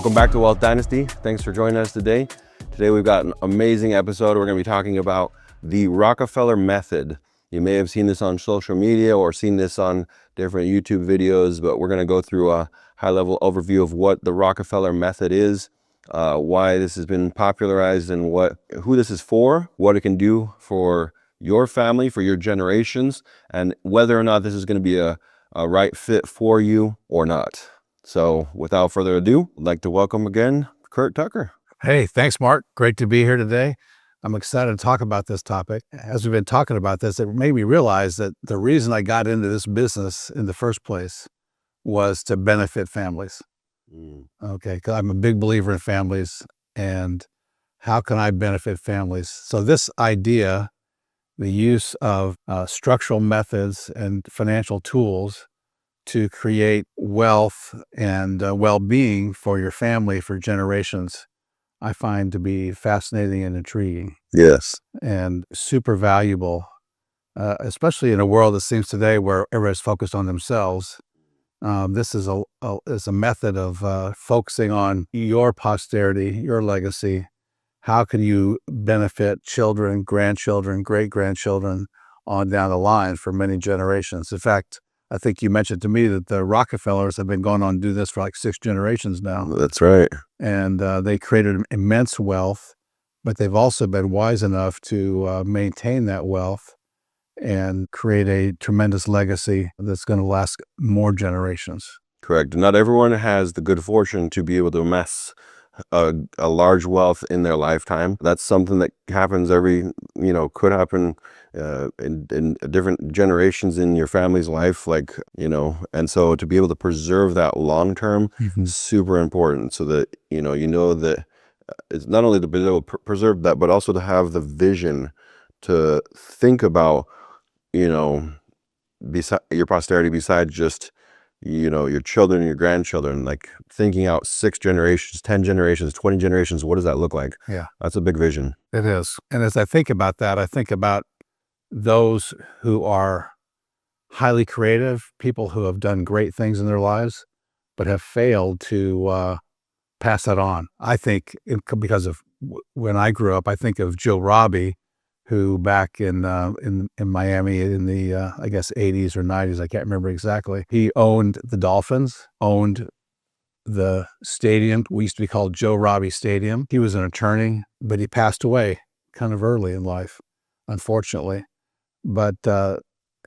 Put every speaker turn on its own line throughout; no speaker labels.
Welcome back to Wealth Dynasty. Thanks for joining us today. Today we've got an amazing episode. We're going to be talking about the Rockefeller method. You may have seen this on social media or seen this on different YouTube videos, but we're going to go through a high-level overview of what the Rockefeller method is, why this has been popularized, and who this is for, what it can do for your family, for your generations, and whether or not this is going to be a right fit for you or not. So without further ado, I'd like to welcome again Kurt Tucker.
Hey, thanks, Mark. Great to be here today. I'm excited to talk about this topic. As we've been talking about this, it made me realize that the reason I got into this business in the first place was to benefit families. Okay, because I'm a big believer in families, and how can I benefit families? So this idea, the use of structural methods and financial tools to create wealth and well-being for your family for generations, I find to be fascinating and intriguing.
Yes.
And super valuable, especially in a world that seems today where everybody's focused on themselves. This is a method of focusing on your posterity, your legacy. How can you benefit children, grandchildren, great-grandchildren on down the line for many generations? In fact, I think you mentioned to me that the Rockefellers have been going on to do this for like 6 generations now.
That's right.
And they created immense wealth, but they've also been wise enough to maintain that wealth and create a tremendous legacy that's going to last more generations.
Correct. Not everyone has the good fortune to be able to amass a large wealth in their lifetime. That's something that happens could happen in different generations in your family's life, and so to be able to preserve that long term is super important, so that you know that it's not only to be able to preserve that, but also to have the vision to think about beside your posterity, besides just your children and your grandchildren, like thinking out 6 generations, 10 generations, 20 generations. What does that look like?
Yeah,
that's a big vision.
It is. And as I think about that, I think about those who are highly creative, people who have done great things in their lives, but have failed to pass that on. I think because of when I grew up, I think of Joe Robbie, who back in Miami in the I guess 80s or 90s, I can't remember exactly. He owned the Dolphins, owned the stadium. We used to be called Joe Robbie Stadium. He was an attorney, but he passed away kind of early in life, unfortunately. But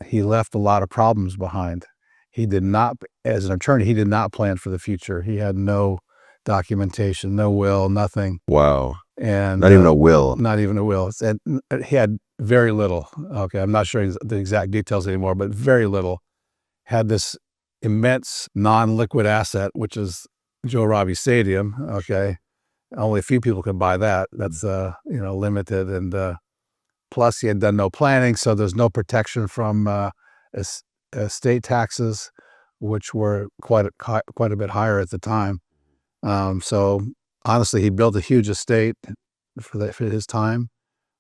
he left a lot of problems behind. He did not, as an attorney, he did not plan for the future. He had no documentation, no will, nothing.
Wow.
And
not even a will.
Not even a will. And he had very little. Okay, I'm not sure the exact details anymore, but very little. Had this immense non-liquid asset, which is Joe Robbie Stadium. Okay, only a few people could buy that. That's limited, and plus he had done no planning, so there's no protection from estate taxes, which were quite a bit higher at the time. So honestly, he built a huge estate for his time.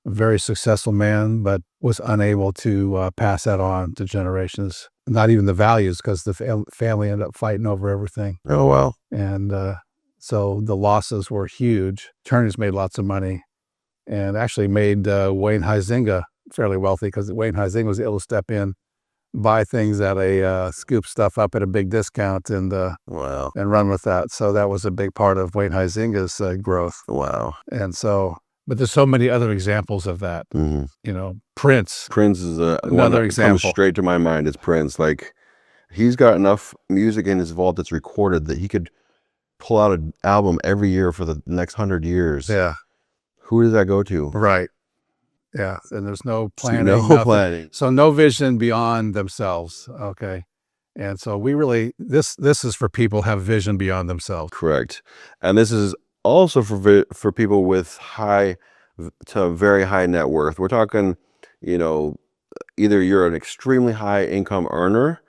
A very successful man, but was unable to pass that on to generations. Not even the values, because the family ended up fighting over everything.
Oh, wow.
And so the losses were huge. Attorneys made lots of money, and actually made Wayne Huizenga fairly wealthy, because Wayne Huizenga was able to step in, buy things scoop stuff up at a big discount, and
wow,
and run with that. So that was a big part of Wayne Huizenga's growth.
Wow.
And so, but there's so many other examples of that. Prince.
Prince is
another example.
Comes straight to my mind is Prince. Like, he's got enough music in his vault that's recorded that he could pull out an album every year for the next 100 years.
Yeah.
Who does that go to?
Right. Yeah, and there's no planning.
No planning.
So no vision beyond themselves. Okay, and so we really this is for people who have vision beyond themselves.
Correct, and this is also for people with high to very high net worth. We're talking, either you're an extremely high income earner,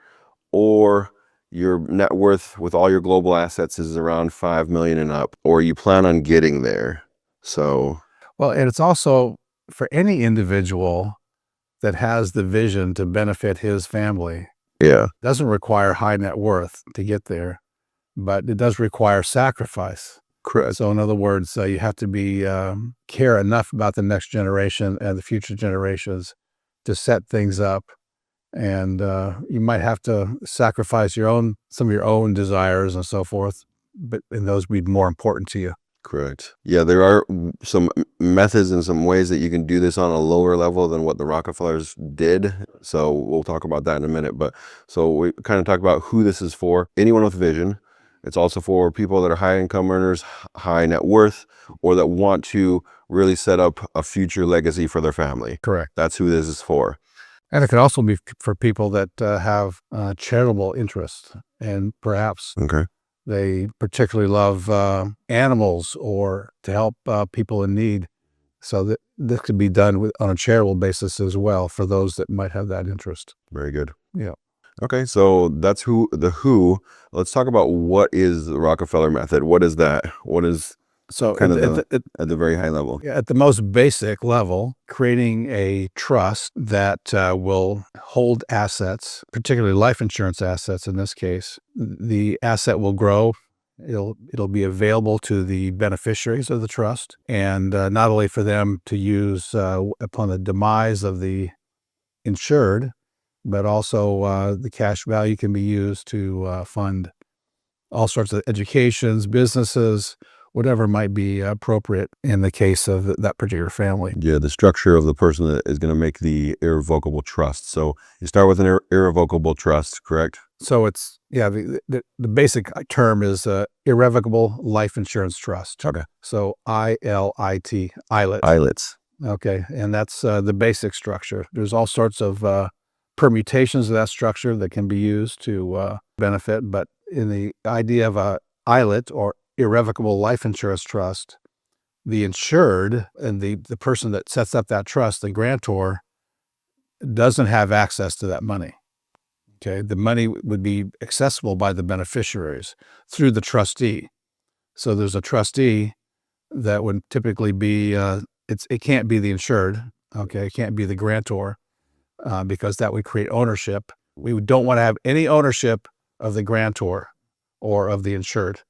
or your net worth with all your global assets is around 5 million and up, or you plan on getting there. So,
well, and it's also for any individual that has the vision to benefit his family.
Yeah.
Doesn't require high net worth to get there, but it does require sacrifice.
Correct.
So in other words, you have to be care enough about the next generation and the future generations to set things up. And you might have to sacrifice some of your own desires and so forth, and those would be more important to you.
Correct. Yeah, there are some methods and some ways that you can do this on a lower level than what the Rockefellers did. So we'll talk about that in a minute. But so we kind of talk about who this is for. Anyone with vision. It's also for people that are high income earners, high net worth, or that want to really set up a future legacy for their family.
Correct.
That's who this is for.
And it could also be for people that have charitable interests, and perhaps
Okay.
they particularly love animals or to help people in need. So that this could be done on a charitable basis as well for those that might have that interest.
Very good.
Yeah.
Okay, so that's who. Let's talk about what is the Rockefeller method. What is that? What is
So
kind of at the very high level?
at the most basic level, creating a trust that will hold assets, particularly life insurance assets in this case. The asset will grow. It'll be available to the beneficiaries of the trust, and not only for them to use upon the demise of the insured, but also the cash value can be used to fund all sorts of educations, businesses, whatever might be appropriate in the case of that particular family.
Yeah, the structure of the person that is going to make the irrevocable trust. So you start with an irrevocable trust, correct?
So it's, the basic term is irrevocable life insurance trust.
Okay.
So ILIT, ILIT.
Islets.
Okay, and that's the basic structure. There's all sorts of permutations of that structure that can be used to benefit, but in the idea of a ILIT, or irrevocable life insurance trust, the insured and the person that sets up that trust, the grantor, doesn't have access to that money. Okay, the money would be accessible by the beneficiaries through the trustee. So there's a trustee that would typically be, it can't be the insured, okay, it can't be the grantor, because that would create ownership. We don't want to have any ownership of the grantor or of the insured.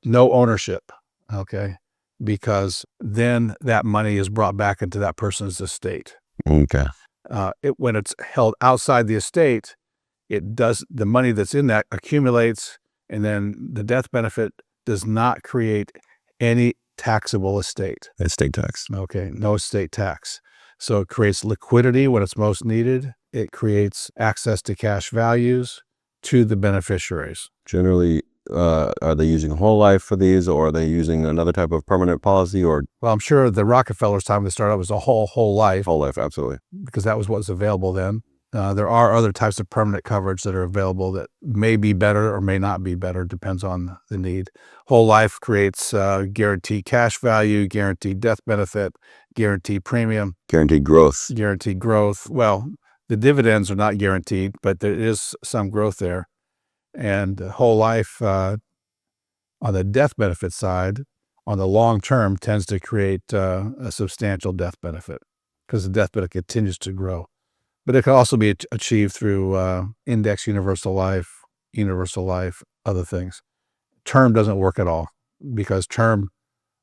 No ownership, okay, because then that money is brought back into that person's estate.
Okay.
When it's held outside the estate, the money that's in that accumulates, and then the death benefit does not create any taxable estate.
Estate tax.
Okay, no estate tax. So it creates liquidity when it's most needed. It creates access to cash values to the beneficiaries.
Generally, are they using whole life for these, or are they using another type of permanent policy, or?
Well, I'm sure the Rockefellers' time they started out was a whole life.
Whole life, absolutely.
Because that was what was available then. There are other types of permanent coverage that are available that may be better or may not be better, depends on the need. Whole life creates guaranteed cash value, guaranteed death benefit, guaranteed premium.
Guaranteed growth.
Guaranteed growth. Well, the dividends are not guaranteed, but there is some growth there. And whole life on the death benefit side, on the long term, tends to create a substantial death benefit because the death benefit continues to grow. But it can also be achieved through index universal life, other things. Term doesn't work at all because term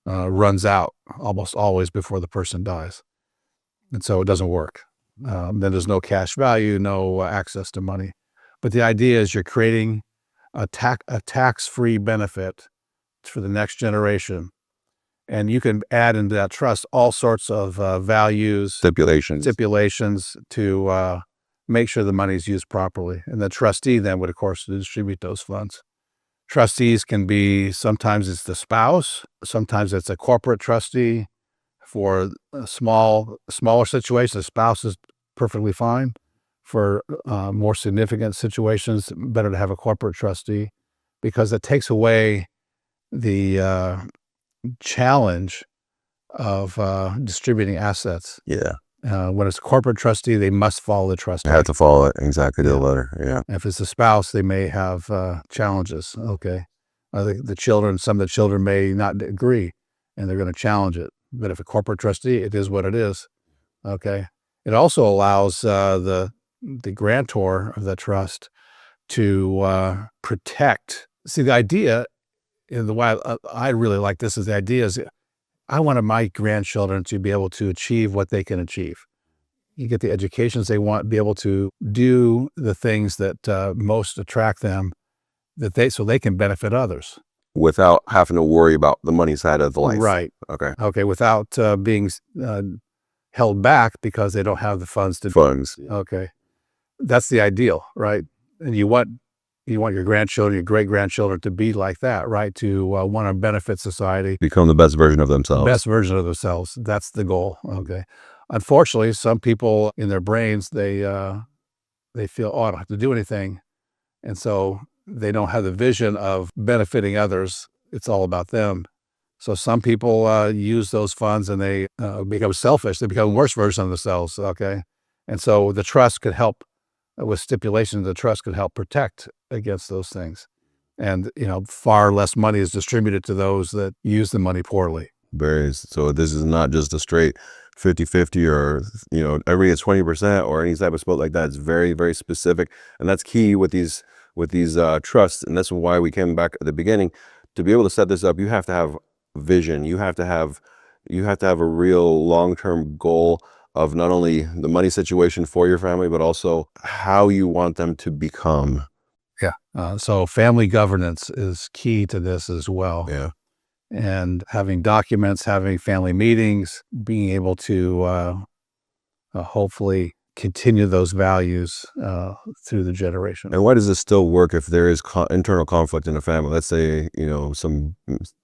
runs out almost always before the person dies. And so it doesn't work. Then there's no cash value, no access to money. But the idea is you're creating a tax-free benefit for the next generation. And you can add into that trust all sorts of values, stipulations to make sure the money is used properly. And the trustee then would, of course, distribute those funds. Trustees can be, sometimes it's the spouse, sometimes it's a corporate trustee. For a smaller situations, the spouse is perfectly fine. For more significant situations, better to have a corporate trustee because it takes away the challenge of distributing assets.
Yeah.
When it's a corporate trustee, they must follow the trustee.
They have to follow it exactly to the letter. Yeah.
If it's a spouse, they may have challenges. Okay. Some of the children may not agree and they're going to challenge it. But if a corporate trustee, it is what it is. Okay. It also allows the grantor of the trust to protect See, the idea, and the why I really like this is the idea is I wanted my grandchildren to be able to achieve what they can achieve. You get the educations they want, be able to do the things that most attract them, so they can benefit others.
Without having to worry about the money side of the life.
Right.
Okay.
Okay. Without being held back because they don't have the funds to.
Funds.
Okay. That's the ideal, right? And you want your grandchildren, your great grandchildren to be like that, right? To want to benefit society,
Become the best version of themselves.
best version of themselves. That's the goal. Okay. Unfortunately, some people in their brains they feel, oh, I don't have to do anything, and so they don't have the vision of benefiting others. It's all about them. So some people use those funds and they become selfish. They become worse version of themselves. Okay. And so the trust could help with stipulations. The trust could help protect against those things. And, far less money is distributed to those that use the money poorly.
So this is not just a straight 50-50 or, everybody gets 20% or any type of split like that. It's very, very specific. And that's key with these trusts. And that's why we came back at the beginning. To be able to set this up, you have to have vision. You have to have a real long-term goal of not only the money situation for your family, but also how you want them to become.
Yeah. So family governance is key to this as well.
Yeah.
And having documents, having family meetings, being able to hopefully continue those values through the generation.
And why does this still work if there is internal conflict in a family? Let's say, some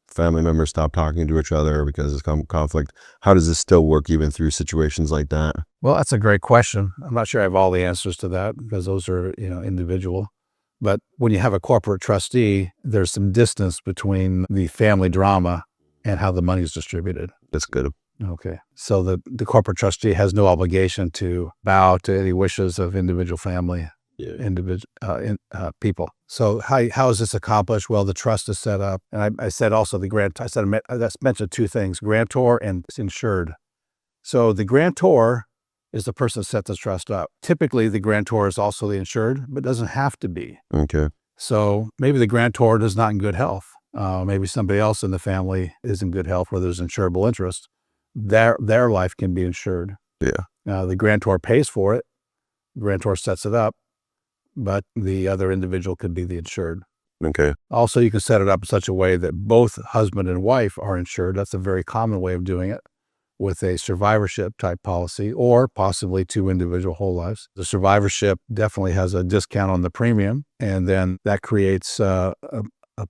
family members stop talking to each other because of conflict. How does this still work even through situations like that?
Well, that's a great question. I'm not sure I have all the answers to that because those are, individual. But when you have a corporate trustee, there's some distance between the family drama and how the money is distributed.
That's good.
Okay. So the corporate trustee has no obligation to bow to any wishes of individual family, people. So how is this accomplished? Well, the trust is set up. And I said also I mentioned two things, grantor and insured. So the grantor is the person that set the trust up. Typically, the grantor is also the insured, but doesn't have to be.
Okay.
So maybe the grantor is not in good health. Maybe somebody else in the family is in good health where there's insurable interest. Their life can be insured.
Yeah.
The grantor pays for it. The grantor sets it up, but the other individual could be the insured.
Okay.
Also, you can set it up in such a way that both husband and wife are insured. That's a very common way of doing it, with a survivorship type policy or possibly two individual whole lives. The survivorship definitely has a discount on the premium, and then that creates a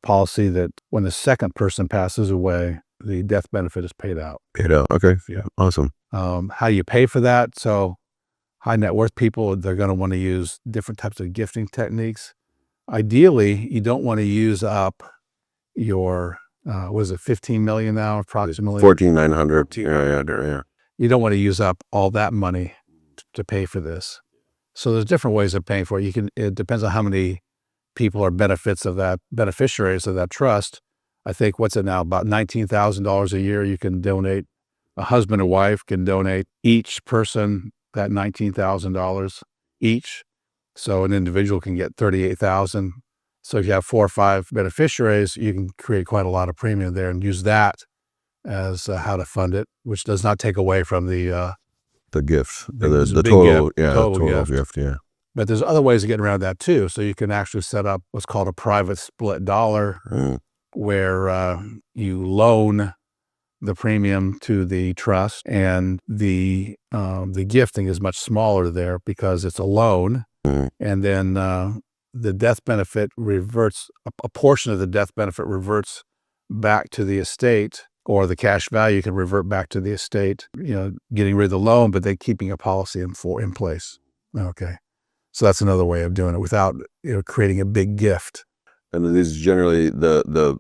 policy that when the second person passes away, the death benefit is paid out.
Okay.
Yeah.
Awesome.
How do you pay for that? So high net worth people, they're going to want to use different types of gifting techniques. Ideally, you don't want to use up your was it 15 million now approximately?
14,900. Yeah.
You don't want to use up all that money to pay for this. So there's different ways of paying for it. It depends on how many people are beneficiaries of that trust. I think what's it now, about $19,000 a year you can donate. A husband and wife can donate each person that $19,000 each. So an individual can get $38,000. So if you have 4 or 5 beneficiaries, you can create quite a lot of premium there and use that as how to fund it, which does not take away from the
gift,
the
total gift. Yeah.
But there's other ways of getting around that too. So you can actually set up what's called a private split dollar, where you loan the premium to the trust, and the gifting is much smaller there because it's a loan, and then the death benefit reverts. A portion of the death benefit reverts back to the estate, or the cash value can revert back to the estate. Getting rid of the loan, but they keeping a policy in place. Okay, so that's another way of doing it without creating a big gift.
And this is generally the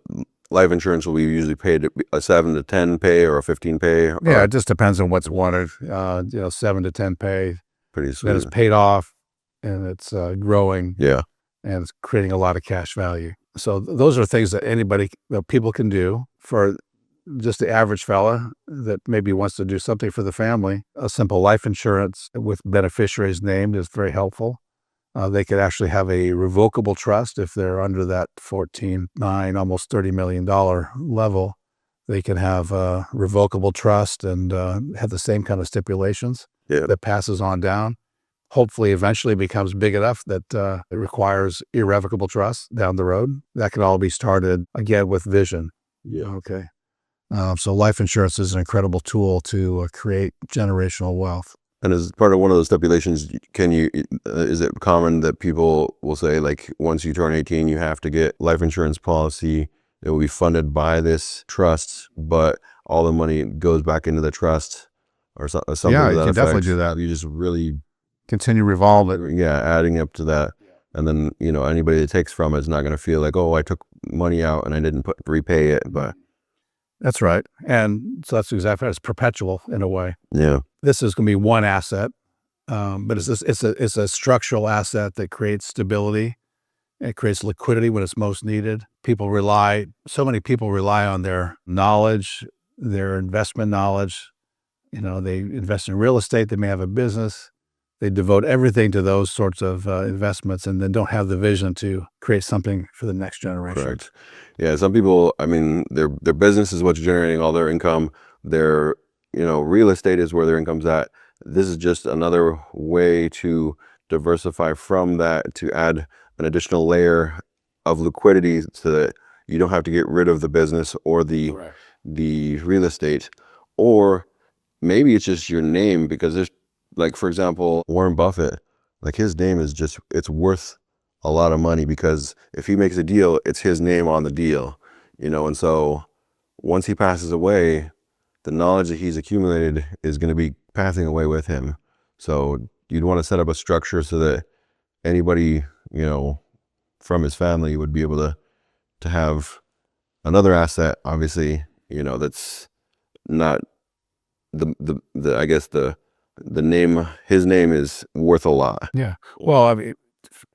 life insurance will be usually paid a 7 to 10 pay or a 15 pay.
Yeah, it just depends on what's wanted. 7 to 10 pay.
Pretty sweet.
Then it's paid off, and it's growing.
Yeah,
and it's creating a lot of cash value. So those are things that people can do for just the average fella that maybe wants to do something for the family. A simple life insurance with beneficiaries named is very helpful. They could actually have a revocable trust if they're under that 14.9, almost $30 million level. They can have a revocable trust and have the same kind of stipulations that passes on down. Hopefully, eventually becomes big enough that it requires irrevocable trust down the road. That can all be started again with vision. Okay. So life insurance is an incredible tool to create generational wealth.
And as part of one of those stipulations, is it common that people will say, like, once you turn 18, you have to get life insurance policy that will be funded by this trust, but all the money goes back into the trust or something to that
Yeah, you can
effect?
definitely do that.
You just really
Continue revolve it.
Yeah, adding up to that. And then, anybody that takes from it is not going to feel like, oh, I took money out and I didn't repay it. But
that's right. And so that's exactly, it's perpetual in a way.
yeah,
This is going to be one asset, but it's a structural asset that creates stability. It creates liquidity when it's most needed. So many people rely on their knowledge, their investment knowledge. They invest in real estate. They may have a business. They devote everything to those sorts of investments and then don't have the vision to create something for the next generation.
correct. Yeah, some people, their business is what's generating all their income. Their, real estate is where their income's at. This is just another way to diversify from that, to add an additional layer of liquidity so that you don't have to get rid of the business or the real estate. Or maybe it's just your name, because there's, like, for example, Warren Buffett, like, his name is just, it's worth a lot of money because if he makes a deal, it's his name on the deal, and so once he passes away, the knowledge that he's accumulated is going to be passing away with him. So you'd want to set up a structure so that anybody, from his family would be able to have another asset, obviously, that's not I guess the name, his name is worth a lot.
Yeah. Well,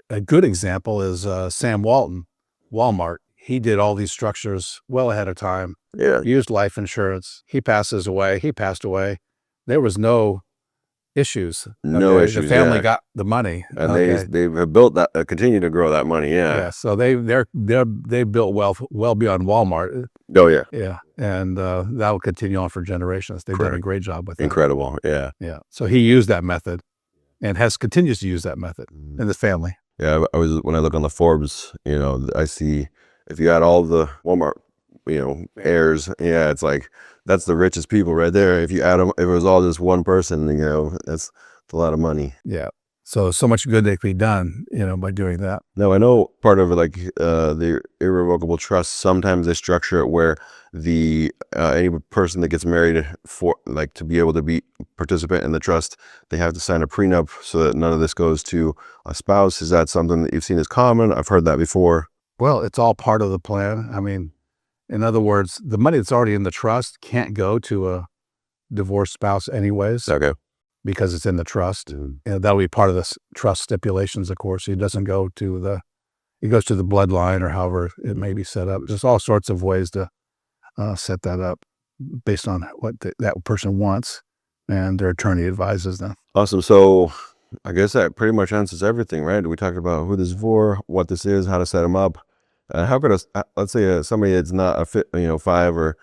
a good example is Sam Walton, Walmart. He did all these structures well ahead of time.
Yeah.
Used life insurance. He passed away. There was no issues.
No issues.
The family got the money,
and they have built that, continue to grow that money.
Yeah. So they built wealth well beyond Walmart.
Oh yeah.
Yeah, and that will continue on for generations. They've done a great job with that.
Incredible. Yeah.
Yeah. So he used that method, and continues to use that method in the family.
Yeah. When I look on the Forbes, I see, if you add all the Walmart, heirs, yeah, it's like, that's the richest people right there. If you add them, if it was all just one person, that's a lot of money.
Yeah. So much good that can be done, by doing that.
No, I know part of it, like the irrevocable trust, sometimes they structure it where any person that gets married, for like, to be able to be participant in the trust, they have to sign a prenup so that none of this goes to a spouse. Is that something that you've seen as common? I've heard that before.
Well, it's all part of the plan. In other words, the money that's already in the trust can't go to a divorced spouse anyways.
Okay.
Because it's in the trust. That'll be part of the trust stipulations, of course. It doesn't go to it goes to the bloodline or however it may be set up. There's all sorts of ways to set that up based on what that person wants, and their attorney advises them.
Awesome. So I guess that pretty much answers everything, right? We talked about who this is for, what this is, how to set them up. How could let's say somebody that's not a fit, 5 or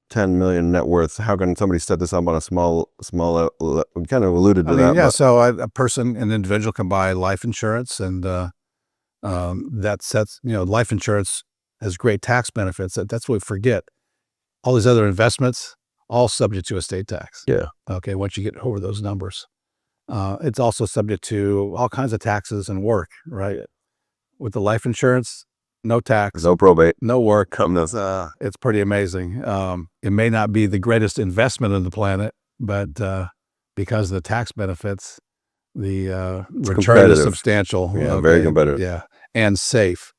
10 million net worth, how can somebody set this up on a small, we kind of alluded to that.
Yeah. So an individual can buy life insurance, and that sets, life insurance has great tax benefits. That's what we forget. All these other investments, all subject to estate tax.
Yeah.
Okay. Once you get over those numbers, it's also subject to all kinds of taxes and work, right? With the life insurance, no tax,
no probate,
no work.
It's
pretty amazing. It may not be the greatest investment on the planet, but because of the tax benefits, the return is substantial.
Yeah, very competitive.
Yeah, and safe.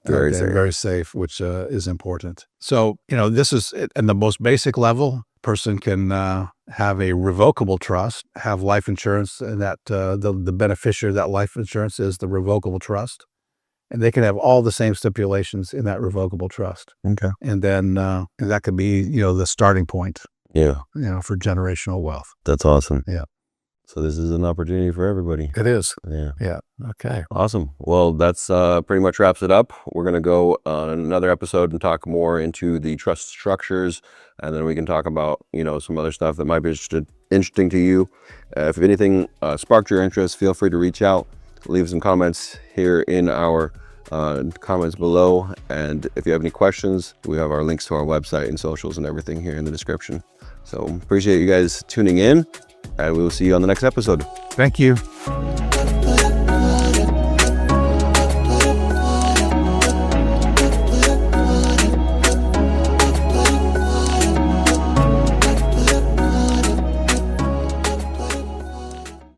Very safe.
Very safe, which is important. So, this is at the most basic level. Person can have a revocable trust, have life insurance, and that the beneficiary of that life insurance is the revocable trust. And they can have all the same stipulations in that revocable trust.
Okay.
And then that could be, the starting point.
Yeah.
For generational wealth.
That's awesome.
Yeah.
So this is an opportunity for everybody.
It is.
Yeah.
Yeah. Okay.
Awesome. Well, that's pretty much wraps it up. We're going to go on another episode and talk more into the trust structures, and then we can talk about, some other stuff that might be interesting to you. If anything sparked your interest, feel free to reach out, leave some comments here in our comments below. And if you have any questions, we have our links to our website and socials and everything here in the description. So appreciate you guys tuning in, and we will see you on the next episode.
Thank you.